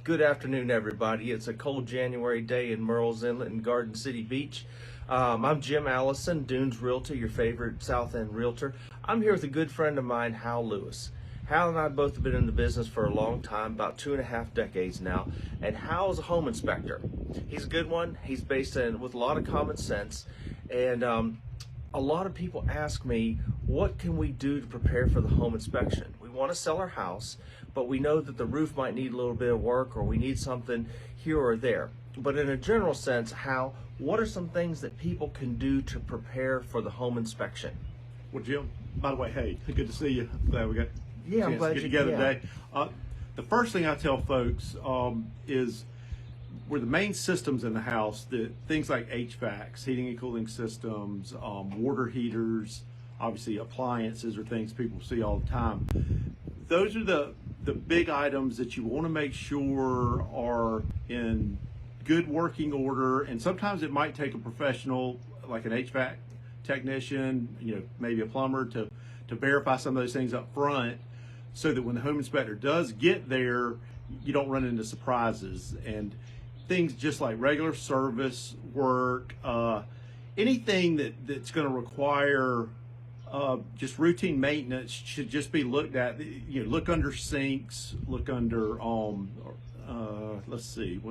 Good afternoon, everybody. It's a cold January day in Murrells Inlet and Garden City Beach. I'm Jim Allison, Dunes Realty, your favorite South End realtor. I'm here with a good friend of mine, Hal Lewis. Hal and I both have been in the business for a long time, about 2.5 decades now, and Hal is a home inspector. He's a good one. He's based in with a lot of common sense, and a lot of people ask me, what can we do to prepare for the home inspection? We want to sell our house, but we know that the roof might need a little bit of work, or we need something here or there. But in a general sense, Hal, what are some things that people can do to prepare for the home inspection? Well, Jim, by the way, hey, good to see you. Glad we got a chance to get together today. The first thing I tell folks is where the main systems in the house, things like HVACs, heating and cooling systems, water heaters, obviously appliances are things people see all the time. Those are the big items that you want to make sure are in good working order, and sometimes it might take a professional like an HVAC technician, maybe a plumber to verify some of those things up front, so that when the home inspector does get there, you don't run into surprises. And things just like regular service work, anything that's going to require just routine maintenance should just be looked at. Look under sinks, look under let's see,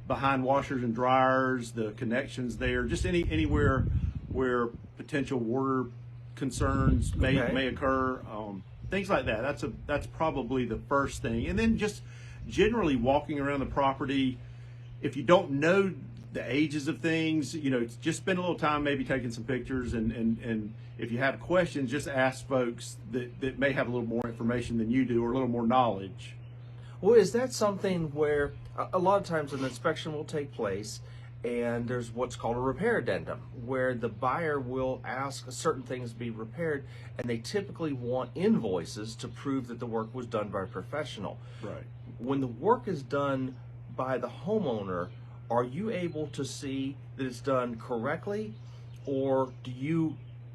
behind washers and dryers, the connections there, just anywhere where potential water concerns may occur, things like that. That's probably the first thing. And then just generally walking around the property, if you don't know the ages of things, just spend a little time maybe taking some pictures, and if you have questions, just ask folks that may have a little more information than you do, or a little more knowledge. Well, is that something where a lot of times an inspection will take place and there's what's called a repair addendum, where the buyer will ask certain things to be repaired, and they typically want invoices to prove that the work was done by a professional. Right. When the work is done by the homeowner, are you able to see that it's done correctly, or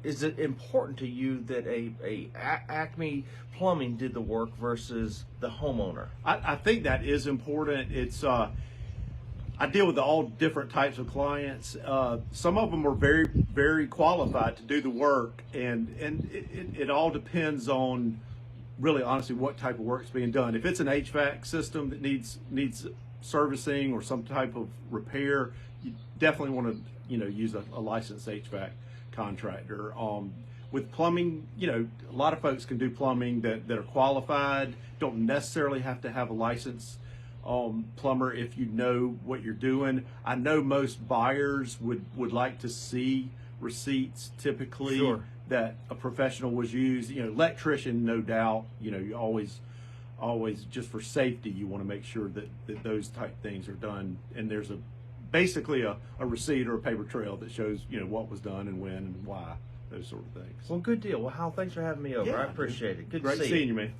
is it important to you that a Acme Plumbing did the work versus the homeowner? I think that is important. It's I deal with all different types of clients. Some of them are very, very qualified to do the work, and it all depends on, really honestly, what type of work's being done. If it's an HVAC system that needs servicing or some type of repair, you definitely want to use a licensed HVAC contractor. With plumbing, a lot of folks can do plumbing that are qualified. Don't necessarily have to have a license plumber if you know what you're doing. I know most buyers would like to see receipts typically. Sure. That a professional was used. Electrician, no doubt. You always just for safety, you want to make sure that those type things are done, and there's basically a receipt or a paper trail that shows what was done and when and why, those sort of things. Well, good deal. Well, Hal, thanks for having me over. Yeah, I appreciate it. Great seeing you, man.